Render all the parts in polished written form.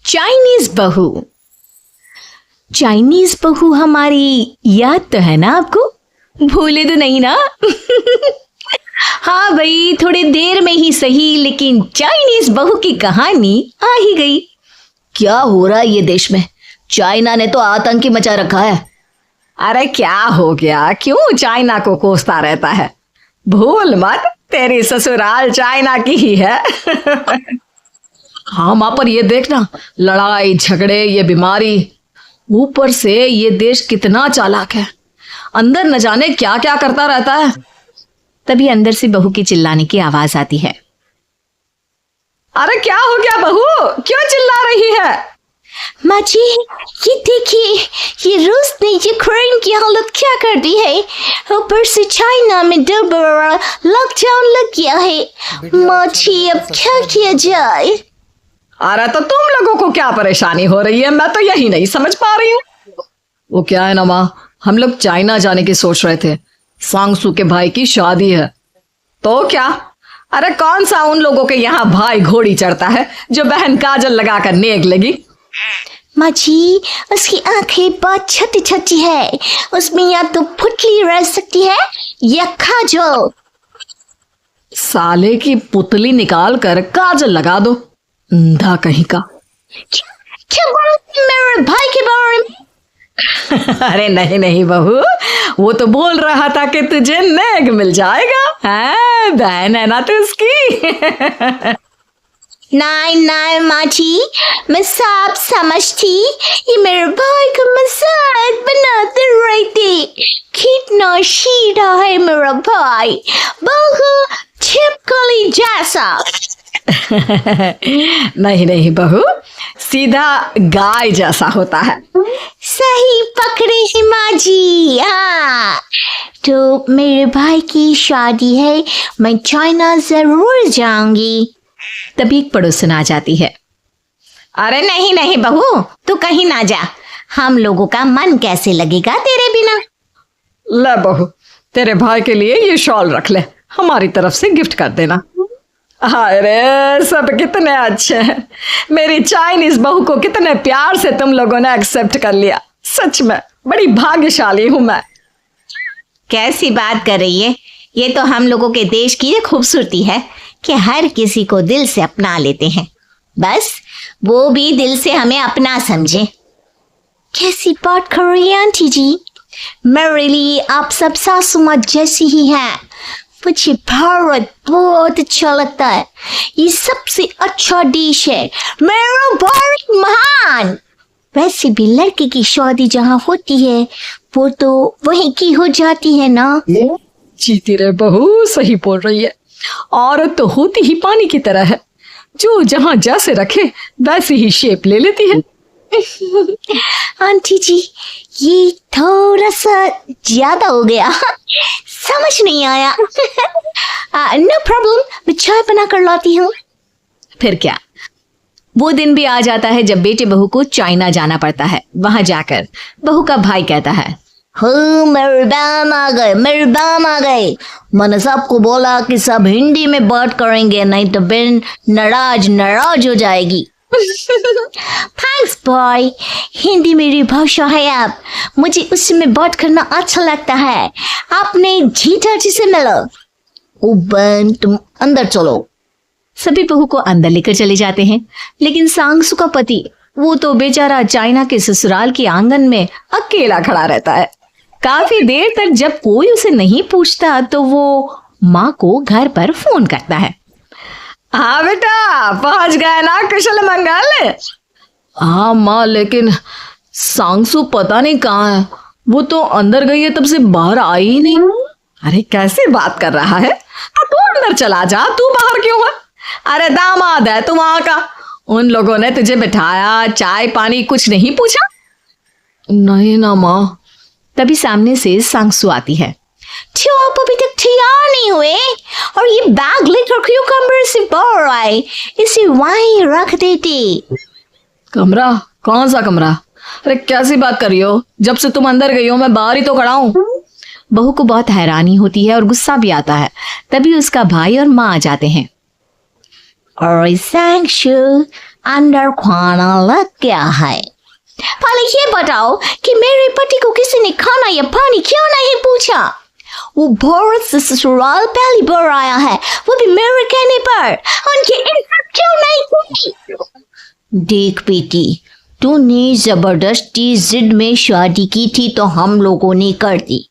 Chinese बहू। Chinese बहू हमारी याद तो है ना आपको? भूले तो नहीं ना? हाँ भाई, थोड़ी देर में ही सही, लेकिन चाइनीज बहू की कहानी आ ही गई। क्या हो रहा है ये देश में? चाइना ने तो आतंकी मचा रखा है। अरे क्या हो गया? क्यों चाइना को कोसता रहता है? भूल मत, तेरी ससुराल चाइना की ही है। हाँ माँ, पर ये देखना, लड़ाई झगड़े, ये बीमारी, ऊपर से ये देश कितना चालाक है, अंदर न जाने क्या क्या करता रहता है। तभी अंदर से बहू की चिल्लाने की आवाज आती है। अरे क्या हो गया बहू, क्यों चिल्ला रही है? माँ जी, ये देखिए, ये रूस ने यूक्रेन की हालत क्या कर दी है। ऊपर से चाइना में दोबारा लॉकडाउन लग गया है। माँ जी, अब क्या किया जाए? अरे तो तुम लोगों को क्या परेशानी हो रही है, मैं तो यही नहीं समझ पा रही हूँ। वो क्या है ना माँ, हम लोग चाइना जाने की सोच रहे थे, सांगसू के भाई की शादी है। तो क्या? अरे कौन सा उन लोगों के यहाँ भाई घोड़ी चढ़ता है जो बहन काजल लगाकर नेक लगी? माँ जी, उसकी आंखें बहुत छोटी छोटी है, उसमें या तो पुतली रह सकती है या काजल। साले की पुतली निकाल कर काजल लगा दो, अंधा कहीं का। क्या बोल मेरे भाई के बारे में? अरे नहीं नहीं बहू, वो तो बोल रहा था कि तुझे नेक मिल जाएगा। है, बहन है ना तू उसकी। नहीं नहीं माँ जी, मैं सब समझती, ये मेरे भाई का मजाक बनाते रहते। कितना शीरा है मेरा भाई, बहुत छिपकली जैसा। नहीं नहीं बहू, सीधा गाय जैसा होता है। सही पकड़े हैं माँ जी। हाँ, तो मेरे भाई की शादी है, मैं चाइना जरूर जाऊंगी। तभी एक पड़ोसन आ जाती है। अरे नहीं नहीं बहू, तू कहीं ना जा, हम लोगों का मन कैसे लगेगा तेरे बिना। ले बहू, तेरे भाई के लिए ये शॉल रख ले, हमारी तरफ से गिफ्ट कर देना। अरे सब कितने अच्छे हैं, मेरी चाइनीज बहू को कितने प्यार से तुम लोगों ने एक्सेप्ट कर लिया। सच में बड़ी भाग्यशाली हूं मैं। कैसी बात कर रही है? ये तो हम लोगों के देश की खूबसूरती है कि हर किसी को दिल से अपना लेते हैं, बस वो भी दिल से हमें अपना समझे। कैसी बात कर रही है आंटी जी? मेरे लिए आप सब सासू माँ जैसी ही हैं। मुझे भारत बहुत अच्छा लगता है, ये सबसे अच्छा देश है, मेरा भारत महान। वैसे भी लड़के की शादी जहाँ होती है वो तो वहीं की हो जाती है ना। जीती रहे बहू, सही बोल रही है। औरत तो होती ही पानी की तरह है, जो जहाँ जैसे रखे वैसे ही शेप ले लेती है। आंटी जी, ये थोड़ा सा ज्यादा हो गया, समझ नहीं आया। नो प्रॉब्लम, मैं चाय बना कर लाती हूँ। फिर क्या, वो दिन भी आ जाता है जब बेटे बहू को चाइना जाना पड़ता है। वहां जाकर बहू का भाई कहता है, हाँ, मेरे दाम आ गए, मेरे दाम आ गए। मैंने सबको बोला कि सब हिंदी में बात करेंगे, नहीं तो बहन नाराज हो जाएगी। थैंक्स बॉय, हिंदी मेरी भाषा है। अब मुझे उसमें बात करना अच्छा लगता है। आपने जीजा जी से मिलो। ओ बहन, तुम अंदर चलो। सभी बहू को अंदर लेकर चले जाते हैं, लेकिन सांगसू का पति, वो तो बेचारा चाइना के ससुराल के आंगन में अकेला खड़ा रहता है। काफी देर तक जब कोई उसे नहीं पूछता तो वो माँ को घर पर फोन करता है। हाँ बेटा, पहुंच गए ना कुशल मंगल? हाँ माँ, लेकिन सांगसू पता नहीं कहाँ है, वो तो अंदर गई है तब से बाहर आई ही नहीं। अरे कैसे बात कर रहा है? तू अंदर चला जा, तू बाहर क्यों है? अरे दामाद है तू वहां का, उन लोगों ने तुझे बिठाया, चाय पानी कुछ नहीं पूछा? नहीं ना माँ। तभी सामने से सांगसू आती है। क्यों आप अभी तक तैयार नहीं हुए? और ये बैग लेकर क्यों कमरे से बाहर आए? इसे वहीं रख देते। कमरा? कौन सा कमरा? अरे कैसी बात कर रही हो? जब से तुम अंदर गई हो मैं बाहर ही तो खड़ा हूँ। बहू को बहुत हैरानी होती है और गुस्सा भी आता है। तभी उसका भाई और माँ आ जाते हैं। और सांगसू, अंदर खाना लग गया है। पहले ये बताओ कि मेरे पति को किसी ने खाना या पानी क्यों नहीं पूछा? वो भारत से ससुराल पहली बार आया है, वो भी मेरे कहने पर। उनकी इज्जत क्यों नहीं की? देख बेटी, तूने जबरदस्ती जिद में शादी की थी तो हम लोगों ने कर दी,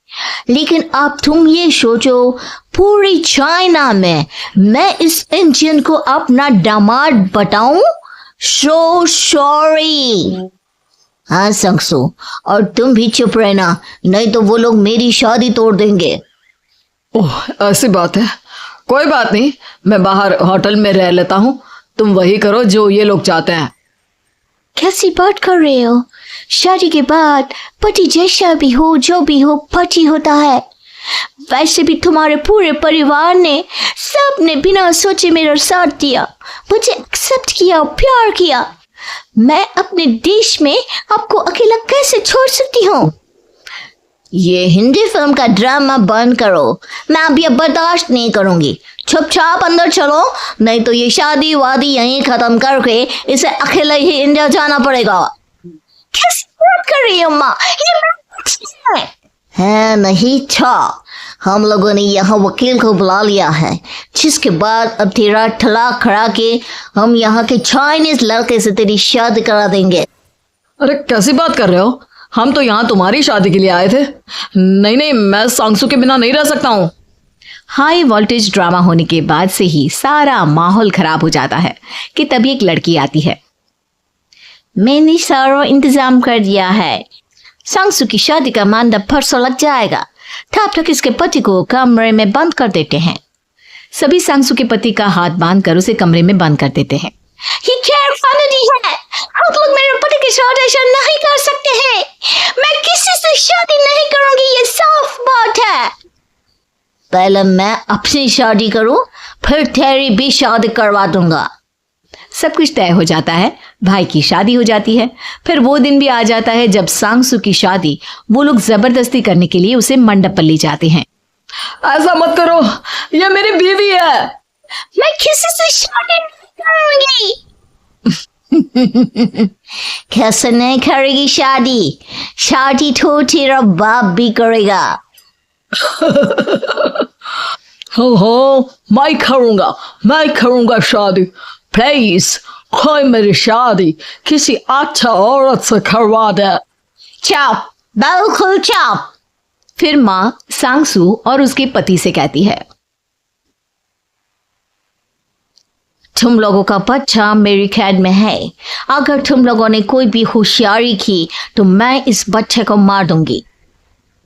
लेकिन अब तुम ये सोचो, पूरी चाइना में मैं इस इंडियन को अपना दामाद बताऊं? So sorry. हाँ संगसू, और तुम भी चुप रहना, नहीं तो वो लोग मेरी शादी तोड़ देंगे। ओह, ऐसी बात है। कोई बात नहीं, मैं बाहर होटल में रह लेता हूँ, तुम वही करो जो ये लोग चाहते हैं। कैसी बात कर रहे हो? शादी के बाद पति जैसा भी हो, जो भी हो, पति होता है। वैसे भी तुम्हारे पूरे परिवार ने, सबने बिना सोचे मेरा साथ दिया, मुझे एक्सेप्ट किया, प्यार किया। मैं अपने देश में आपको अकेला कैसे छोड़ सकती हूँ? ये हिंदी फिल्म का ड्रामा बंद करो, मैं अब ये बर्दाश्त नहीं करूंगी। चुपचाप अंदर चलो, नहीं तो ये शादी वादी यहीं खत्म करके इसे अकेले ही इंडिया जाना पड़ेगा। कैसी बात कर रही हो माँ? ये है नहीं था। हम लोगों ने यहाँ वकील को बुला लिया है, जिसके बाद अब तेरा तलाक करा के हम यहाँ के चाइनीज लड़के से तेरी शादी करा देंगे। अरे कैसी बात कर रहे हो? हम तो यहाँ तुम्हारी शादी के लिए आए थे। नहीं नहीं, मैं सांगसू के बिना नहीं रह सकता हूँ। हाई वोल्टेज ड्रामा होने के बाद से ही सारा माहौल खराब हो जाता है कि तभी एक लड़की आती है। मैंने सारा इंतजाम कर दिया है, सांगसू की शादी का मंडप परसों लग जाएगा, तब तक इसके पति को कमरे में बंद कर देते हैं। सभी सांगसू के पति का हाथ बांधकर उसे कमरे में बंद कर देते हैं। ये क्या कानूनी है? आप लोग मेरे पति के साथ ऐसा नहीं कर सकते हैं। मैं किसी से शादी नहीं करूंगी, ये साफ बात है। पहले मैं अपनी शादी करूं, फिर तेरी भी शादी करवा दूंगा। सब कुछ तय हो जाता है, भाई की शादी हो जाती है। फिर वो दिन भी आ जाता है जब सांगसू की शादी वो लोग जबरदस्ती करने के लिए उसे मंडप पर ले जाते हैं। ऐसा मत करो, ये मेरी बीवी है। मैं किसी से शादी नहीं करूंगी। कैसे नहीं करेगी शादी? शादी तो तेरा बाप भी करेगा। हो, मैं करूंगा शादी। प्लीज कोई मेरी शादी किसी अच्छा औरत से करवा दे। चुप, बिल्कुल चुप। फिर माँ सांगसू और उसके पति से कहती है, तुम लोगों का बच्चा मेरी कैद में है। अगर तुम लोगों ने कोई भी होशियारी की तो मैं इस बच्चे को मार दूंगी।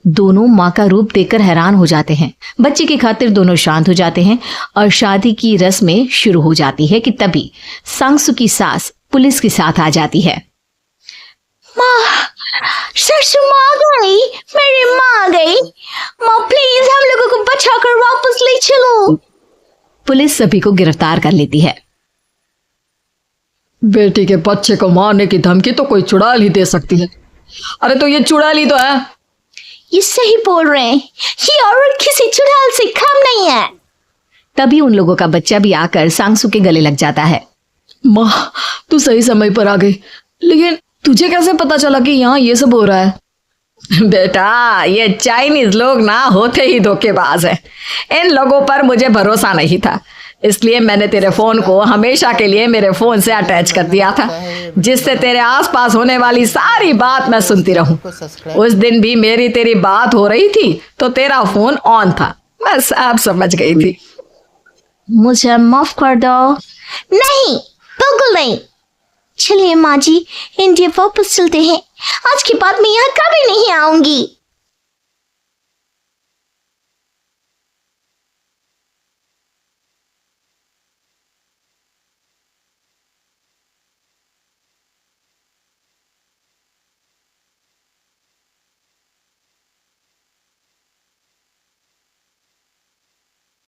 दोनों माँ का रूप देखकर हैरान हो जाते हैं। बच्चे की खातिर दोनों शांत हो जाते हैं और शादी की रस्में शुरू हो जाती है कि तभी सांगसू की सास पुलिस के साथ आ जाती है। माँ, ससुर माँ आ गई, मेरी माँ आ गई। माँ प्लीज हम लोगों को बचाकर वापस ले चलो। पुलिस सभी को गिरफ्तार कर लेती है। बेटी के बच्चे को मारने की धमकी तो कोई चुड़ैल ही दे सकती है। अरे तो ये चुड़ैल ही तो है। ये सही बोल रहे हैं, ये औरत किसी चुड़ैल से कम नहीं है। तभी उन लोगों का बच्चा भी आकर सांगसू के गले लग जाता है। माँ, तू सही समय पर आ गई, लेकिन तुझे कैसे पता चला कि यहाँ ये सब हो रहा है? बेटा, ये चाइनीज लोग ना होते ही धोखेबाज हैं। इन लोगों पर मुझे भरोसा नहीं था, इसलिए मैंने तेरे फोन को हमेशा के लिए मेरे फोन से अटैच कर दिया था, जिससे तेरे आसपास होने वाली सारी बात मैं सुनती रहूं। उस दिन भी मेरी तेरी बात हो रही थी तो तेरा फोन ऑन था, मैं सब समझ गई थी। मुझे माफ कर दो। नहीं, बिल्कुल नहीं। चलिए माँ जी, इंडिया वापस चलते हैं। आज के बाद मैं यहाँ कभी नहीं आऊंगी।